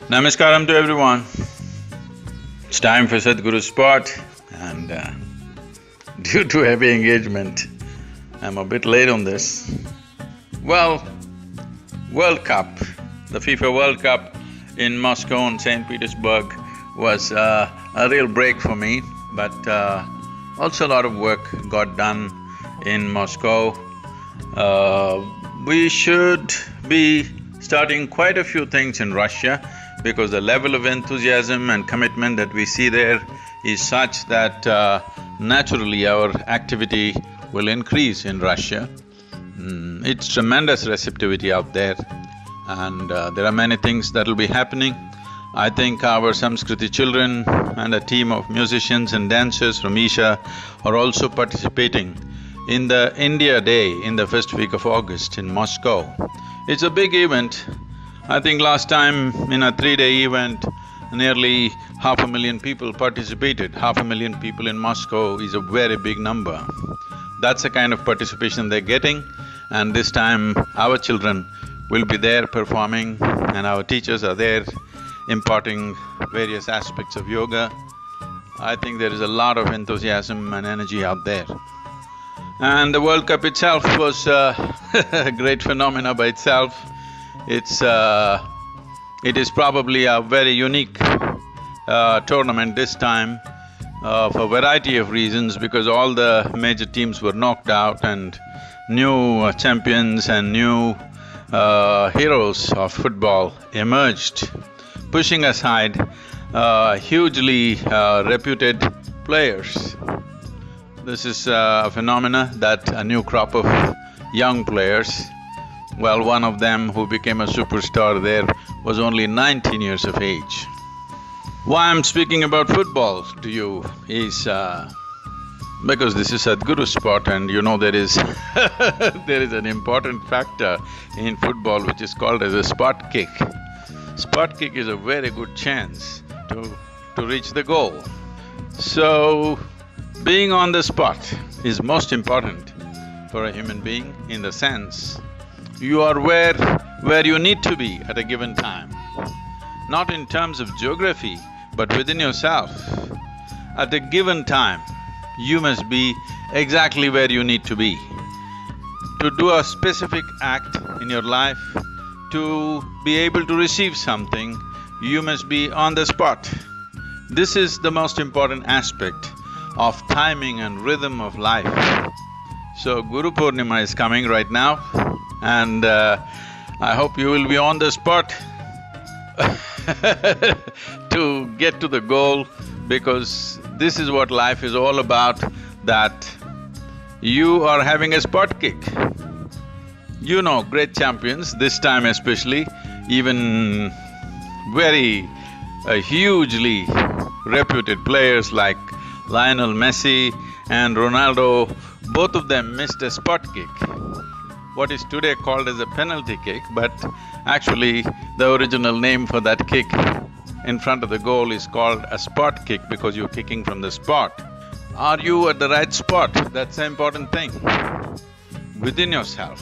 Namaskaram to everyone. It's time for Sadhguru's spot and due to heavy engagement, I'm a bit late on this. Well, World Cup, the FIFA World Cup in Moscow and St. Petersburg was a real break for me, but also a lot of work got done in Moscow. We should be starting quite a few things in Russia because the level of enthusiasm and commitment that we see there is such that naturally our activity will increase in Russia. It's tremendous receptivity out there and there are many things that'll be happening. I think our Samskriti children and a team of musicians and dancers from Isha are also participating in the India Day in the first week of August in Moscow. It's a big event. I think last time in a 3-day event, nearly 500,000 people participated. 500,000 people in Moscow is a very big number. That's the kind of participation they're getting, and this time our children will be there performing and our teachers are there imparting various aspects of yoga. I think there is a lot of enthusiasm and energy out there. And the World Cup itself was a great phenomena by itself. It is probably a very unique tournament this time for a variety of reasons because all the major teams were knocked out and new champions and new heroes of football emerged, pushing aside hugely reputed players. This is a phenomena that a new crop of young players, well, one of them who became a superstar there was only 19 years of age. Why I'm speaking about football to you is because this is Sadhguru's spot and you know there is there is an important factor in football which is called as a spot kick. Spot kick is a very good chance to reach the goal. So, being on the spot is most important for a human being in the sense you are where you need to be at a given time. Not in terms of geography, but within yourself. At a given time, you must be exactly where you need to be. To do a specific act in your life, to be able to receive something, you must be on the spot. This is the most important aspect of timing and rhythm of life. So Guru Purnima is coming right now and I hope you will be on the spot to get to the goal because this is what life is all about, that you are having a spot kick. You know, great champions, this time especially, even very hugely reputed players like Lionel Messi and Ronaldo, both of them missed a spot kick. What is today called as a penalty kick, but actually the original name for that kick in front of the goal is called a spot kick because you're kicking from the spot. Are you at the right spot? That's the important thing. Within yourself.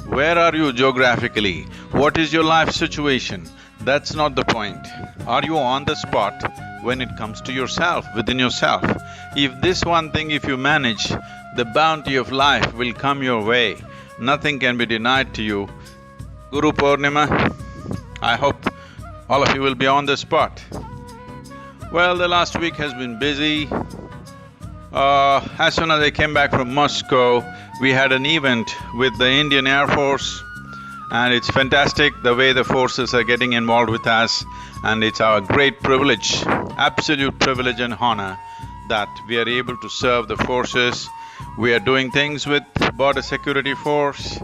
Where are you geographically? What is your life situation? That's not the point. Are you on the spot when it comes to yourself, within yourself? If this one thing, if you manage, the bounty of life will come your way. Nothing can be denied to you. Guru Purnima, I hope all of you will be on the spot. Well, the last week has been busy. As soon as I came back from Moscow, we had an event with the Indian Air Force and it's fantastic the way the forces are getting involved with us and it's our great privilege, absolute privilege and honor that we are able to serve the forces. We are doing things with Border Security Force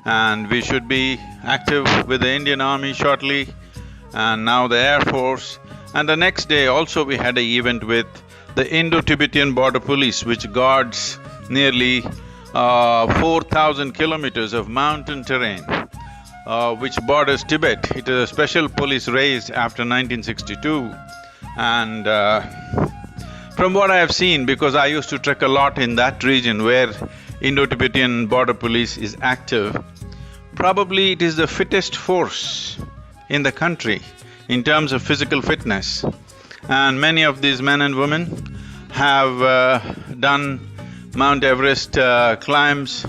and we should be active with the Indian Army shortly and now the Air Force. And the next day also we had an event with the Indo-Tibetan Border Police which guards nearly 4,000 kilometers of mountain terrain which borders Tibet. It is a special police raised after 1962 and from what I have seen, because I used to trek a lot in that region where Indo-Tibetan Border Police is active, probably it is the fittest force in the country. in terms of physical fitness. And many of these men and women have done Mount Everest climbs.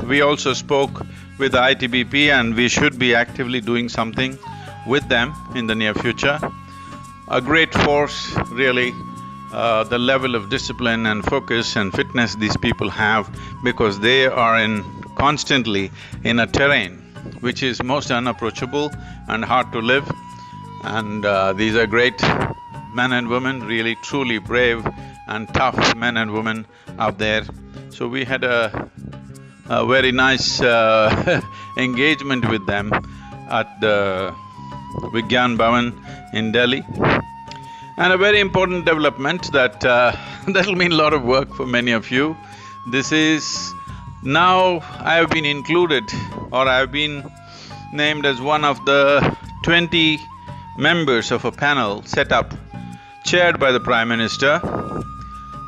We also spoke with the ITBP, and we should be actively doing something with them in the near future. A great force, really, the level of discipline and focus and fitness these people have, because they are constantly in a terrain which is most unapproachable and hard to live. And these are great men and women, really truly brave and tough men and women out there. So we had a very nice engagement with them at the Vigyan Bhavan in Delhi. And a very important development that that'll mean a lot of work for many of you. This is… now I have been included, or I have been named as one of the 20 members of a panel set up, chaired by the Prime Minister,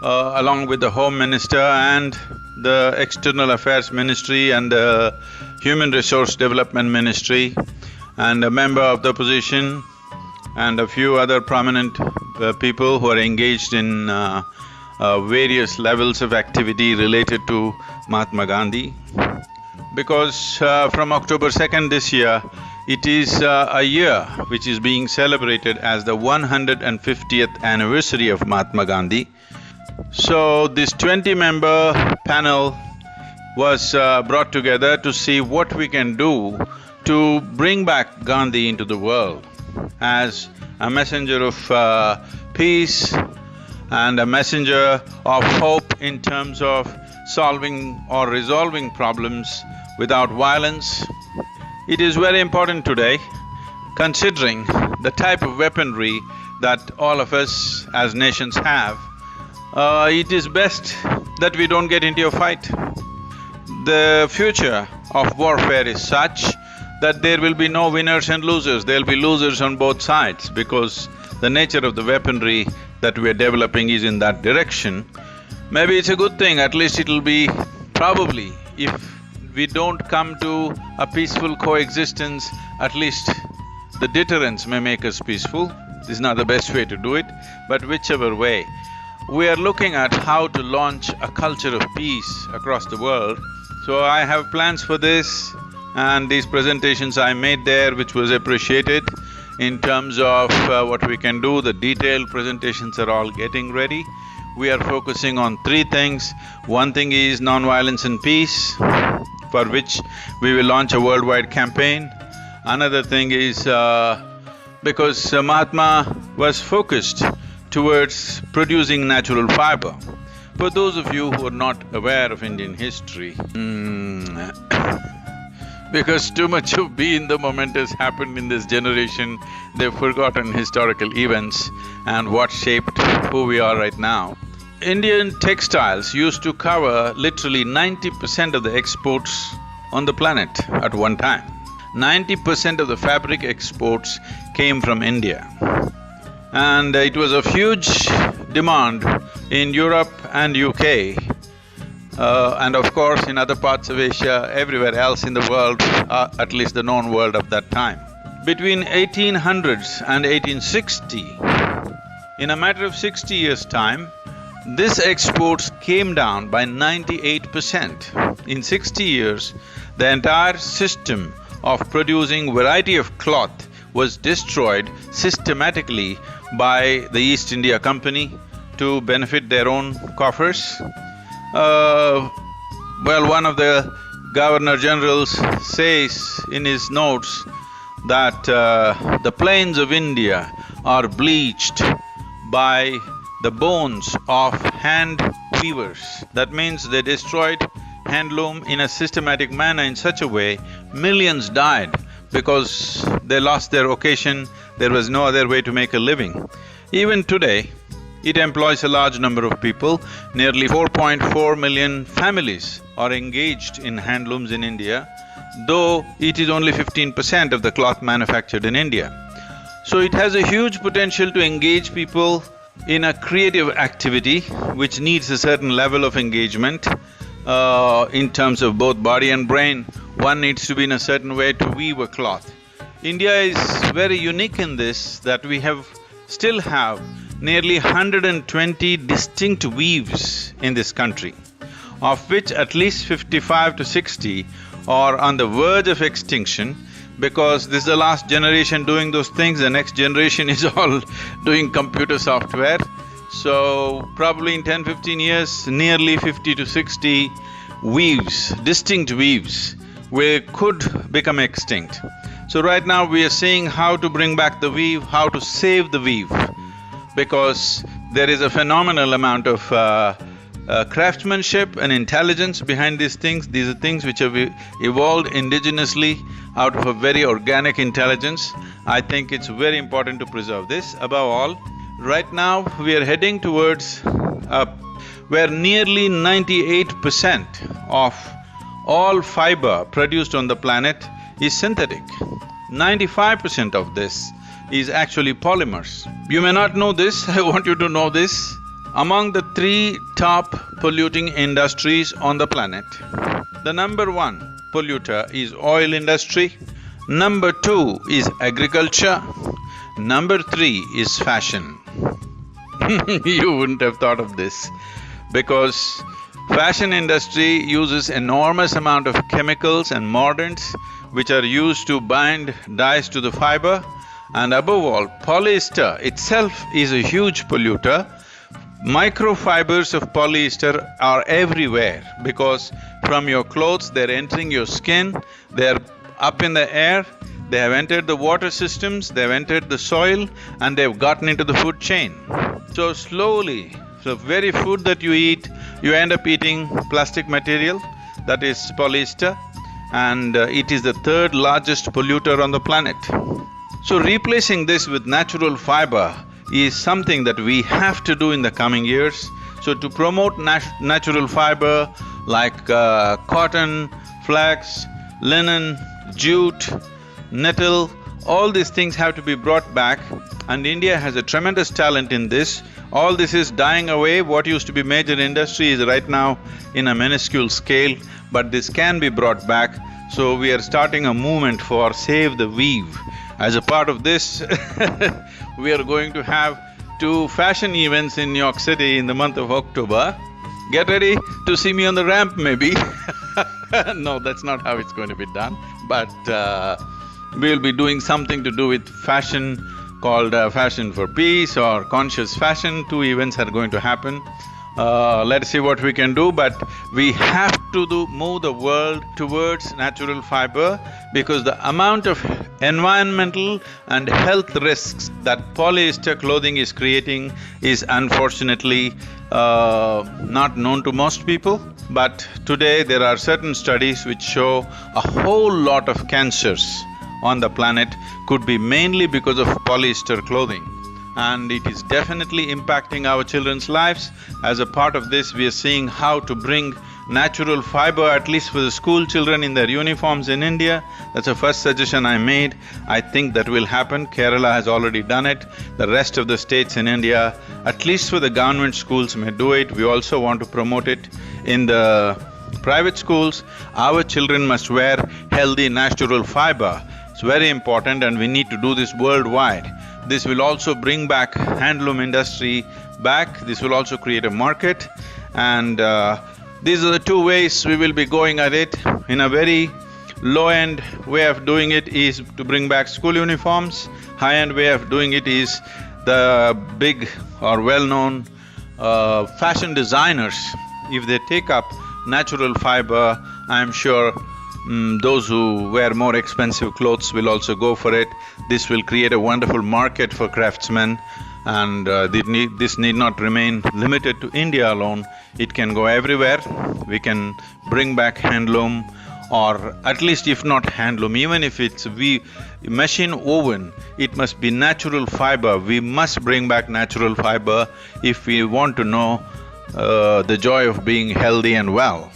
along with the Home Minister and the External Affairs Ministry and the Human Resource Development Ministry, and a member of the opposition and a few other prominent people who are engaged in various levels of activity related to Mahatma Gandhi. Because from October 2nd this year, it is a year which is being celebrated as the 150th anniversary of Mahatma Gandhi. So this 20-member panel was brought together to see what we can do to bring back Gandhi into the world as a messenger of peace and a messenger of hope in terms of solving or resolving problems without violence. It is very important today, considering the type of weaponry that all of us as nations have. It is best that we don't get into a fight. The future of warfare is such that there will be no winners and losers, there'll be losers on both sides, because the nature of the weaponry that we're developing is in that direction. Maybe it's a good thing, at least it'll be… probably, if we don't come to a peaceful coexistence, at least the deterrence may make us peaceful. This is not the best way to do it, but whichever way, we are looking at how to launch a culture of peace across the world. So I have plans for this, and these presentations I made there, which was appreciated in terms of what we can do. The detailed presentations are all getting ready. We are focusing on three things. One thing is non-violence and peace, for which we will launch a worldwide campaign. Another thing is because Mahatma was focused towards producing natural fiber. For those of you who are not aware of Indian history, because too much of be in the moment has happened in this generation, they've forgotten historical events and what shaped who we are right now. Indian textiles used to cover literally 90% of the exports on the planet at one time. 90% of the fabric exports came from India. And it was of huge demand in Europe and UK, and of course in other parts of Asia, everywhere else in the world, at least the known world of that time. Between 1800s and 1860, in a matter of 60 years' time, this exports came down by 98%. In 60 years, the entire system of producing variety of cloth was destroyed systematically by the East India Company to benefit their own coffers. Well, one of the Governor-Generals says in his notes that the plains of India are bleached by the bones of hand weavers. That means they destroyed handloom in a systematic manner in such a way, millions died because they lost their occasion, there was no other way to make a living. Even today, it employs a large number of people. Nearly 4.4 million families are engaged in handlooms in India, though it is only 15% of the cloth manufactured in India. So it has a huge potential to engage people in a creative activity which needs a certain level of engagement in terms of both body and brain. One needs to be in a certain way to weave a cloth. India is very unique in this, that we still have nearly 120 distinct weaves in this country, of which at least 55 to 60 are on the verge of extinction, because this is the last generation doing those things, the next generation is all doing computer software. So probably in 10-15 years, nearly 50 to 60 weaves, distinct weaves, could become extinct. So right now we are seeing how to bring back the weave, how to save the weave, because there is a phenomenal amount of craftsmanship and intelligence behind these things. These are things which have evolved indigenously out of a very organic intelligence. I think it's very important to preserve this. Above all, right now we are heading towards where nearly 98% of all fiber produced on the planet is synthetic. 95% of this is actually polymers. You may not know this, I want you to know this. Among the 3 top polluting industries on the planet, the number 1 polluter is oil industry, number 2 is agriculture, number 3 is fashion. You wouldn't have thought of this, because fashion industry uses enormous amount of chemicals and mordants which are used to bind dyes to the fiber, and above all, polyester itself is a huge polluter. Microfibers of polyester are everywhere, because from your clothes they're entering your skin, they're up in the air, they have entered the water systems, they've entered the soil, and they've gotten into the food chain. So slowly, the very food that you eat, you end up eating plastic material, that is polyester, and it is the 3rd largest polluter on the planet. So replacing this with natural fiber is something that we have to do in the coming years. So to promote natural fiber like cotton, flax, linen, jute, nettle, all these things have to be brought back, and India has a tremendous talent in this. All this is dying away. What used to be major industry is right now in a minuscule scale, but this can be brought back. So we are starting a movement for Save the Weave. As a part of this, we are going to have 2 fashion events in New York City in the month of October. Get ready to see me on the ramp maybe. No, that's not how it's going to be done, but we'll be doing something to do with fashion called Fashion for Peace or Conscious Fashion. 2 events are going to happen. Let's see what we can do, but we have to move the world towards natural fiber, because the amount of environmental and health risks that polyester clothing is creating is unfortunately not known to most people. But today there are certain studies which show a whole lot of cancers on the planet could be mainly because of polyester clothing. And it is definitely impacting our children's lives. As a part of this, we are seeing how to bring natural fiber, at least for the school children in their uniforms in India. That's the first suggestion I made. I think that will happen. Kerala has already done it. The rest of the states in India, at least for the government schools, may do it. We also want to promote it in the private schools. Our children must wear healthy natural fiber. It's very important, and we need to do this worldwide. This will also bring back handloom industry back, this will also create a market, and these are the 2 ways we will be going at it. In a very low-end way of doing it is to bring back school uniforms. High-end way of doing it is the big or well-known fashion designers. If they take up natural fiber, I'm sure those who wear more expensive clothes will also go for it. This will create a wonderful market for craftsmen, and this need not remain limited to India alone. It can go everywhere. We can bring back handloom, or at least if not handloom, even if it's machine woven, it must be natural fiber. We must bring back natural fiber if we want to know the joy of being healthy and well.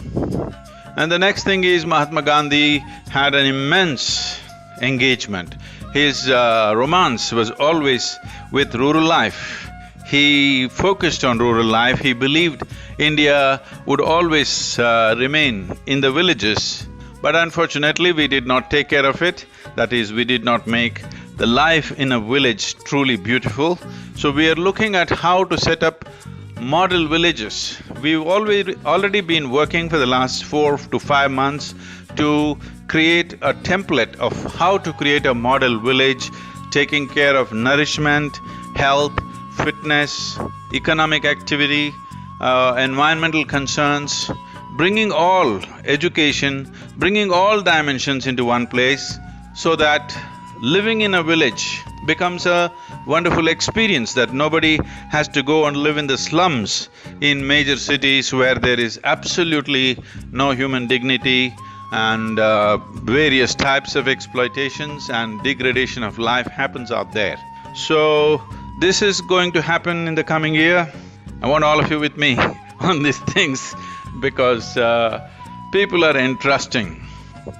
And the next thing is, Mahatma Gandhi had an immense engagement. His romance was always with rural life. He focused on rural life. He believed India would always remain in the villages, but unfortunately we did not take care of it. That is, we did not make the life in a village truly beautiful. So we are looking at how to set up model villages. We've already been working for the last 4 to 5 months to create a template of how to create a model village, taking care of nourishment, health, fitness, economic activity, environmental concerns, bringing all education, bringing all dimensions into one place so that living in a village becomes a wonderful experience, that nobody has to go and live in the slums in major cities where there is absolutely no human dignity and various types of exploitations and degradation of life happens out there. So, this is going to happen in the coming year. I want all of you with me on these things because people are entrusting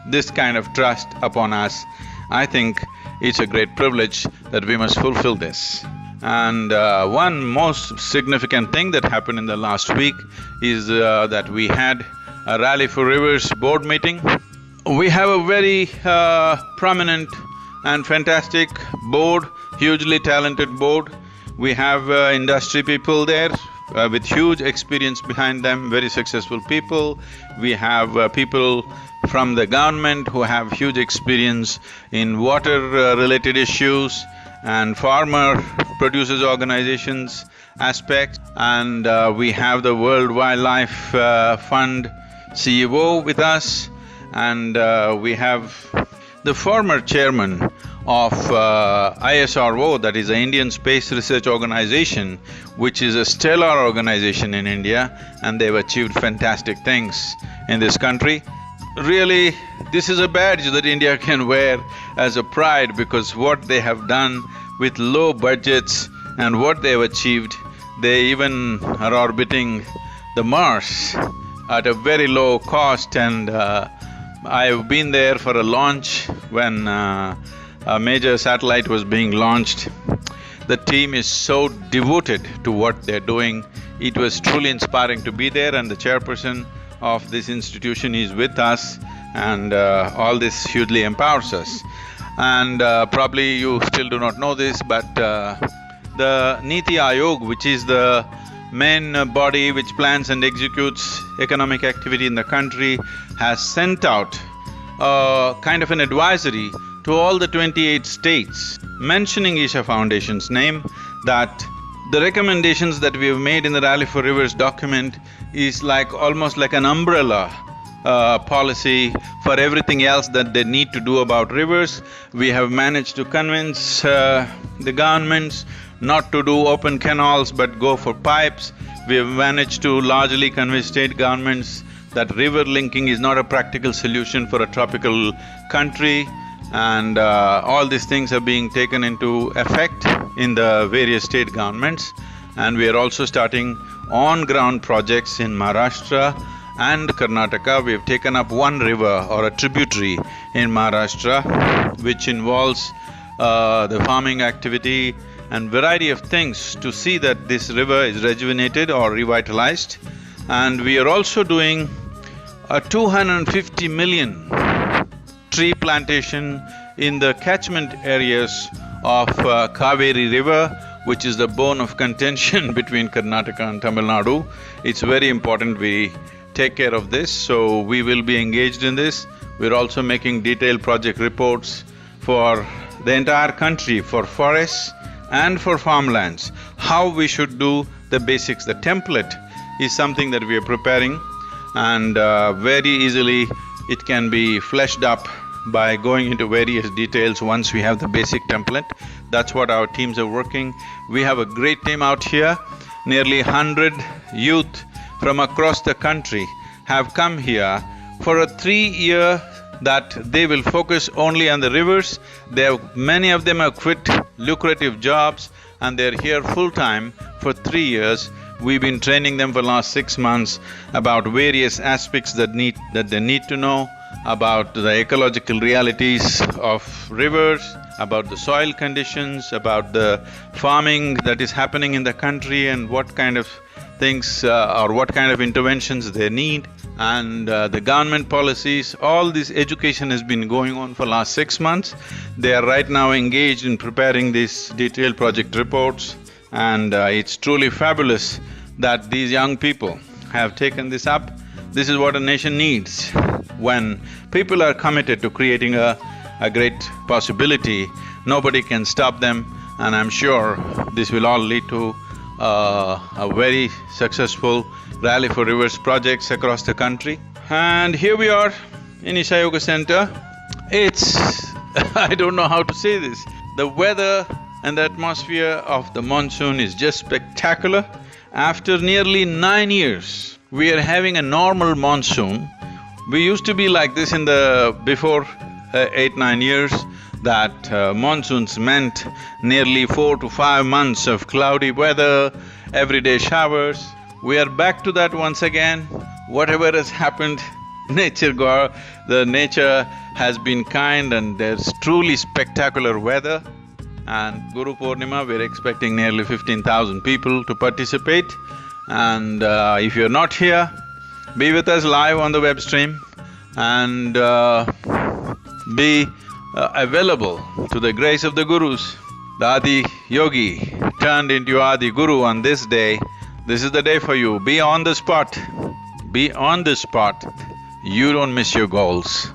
this kind of trust upon us. I think it's a great privilege that we must fulfill this. And one most significant thing that happened in the last week is that we had a Rally for Rivers board meeting. We have a very prominent and fantastic board, hugely talented board. We have industry people there with huge experience behind them, very successful people. We have people from the government who have huge experience in water-related issues and farmer producers organizations aspects. And we have the World Wildlife Fund CEO with us, and we have the former chairman of ISRO, that is the Indian Space Research Organization, which is a stellar organization in India, and they've achieved fantastic things in this country. Really, this is a badge that India can wear as a pride, because what they have done with low budgets and what they've achieved, they even are orbiting the Mars at a very low cost. And I've been there for a launch when a major satellite was being launched. The team is so devoted to what they're doing. It was truly inspiring to be there, and the chairperson of this institution is with us, and all this hugely empowers us. And probably you still do not know this, but the Niti Aayog, which is the main body which plans and executes economic activity in the country, has sent out kind of an advisory to all the 28 states, mentioning Isha Foundation's name, that the recommendations that we have made in the Rally for Rivers document is like almost like an umbrella policy for everything else that they need to do about rivers. We have managed to convince the governments not to do open canals but go for pipes. We have managed to largely convince state governments that river linking is not a practical solution for a tropical country, and all these things are being taken into effect in the various state governments. And we are also starting on-ground projects in Maharashtra and Karnataka. We have taken up one river or a tributary in Maharashtra which involves the farming activity and variety of things to see that this river is rejuvenated or revitalized. And we are also doing a 250 million tree plantation in the catchment areas of Kaveri River, which is the bone of contention between Karnataka and Tamil Nadu. It's very important we take care of this, so we will be engaged in this. We're also making detailed project reports for the entire country, for forests and for farmlands, how we should do the basics. The template is something that we are preparing, and very easily it can be fleshed up by going into various details once we have the basic template. That's what our teams are working. We have a great team out here. Nearly 100 youth from across the country have come here for a 3-year that they will focus only on the rivers. Many of them have quit lucrative jobs and they're here full-time for 3 years. We've been training them for the last 6 months about various aspects that they need to know about the ecological realities of rivers, about the soil conditions, about the farming that is happening in the country and what kind of things or what kind of interventions they need. and the government policies, all this education has been going on for last 6 months. They are right now engaged in preparing these detailed project reports, and it's truly fabulous that these young people have taken this up. This is what a nation needs. When people are committed to creating a great possibility, nobody can stop them, and I'm sure this will all lead to a very successful Rally for Rivers projects across the country. And here we are in Isha Yoga Center. It's… I don't know how to say this. The weather and the atmosphere of the monsoon is just spectacular. After nearly 9 years, we are having a normal monsoon. We used to be like this in the… before 8-9 years, that monsoons meant nearly 4 to 5 months of cloudy weather, everyday showers. We are back to that once again. Whatever has happened, the nature has been kind, and there's truly spectacular weather. And Guru Purnima, we're expecting nearly 15,000 people to participate. And if you're not here, be with us live on the web stream and be available to the grace of the Gurus. The Adi Yogi turned into Adi Guru on this day. This is the day for you. Be on the spot. Be on the spot. You don't miss your goals.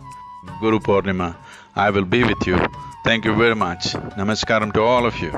Guru Purnima, I will be with you. Thank you very much. Namaskaram to all of you.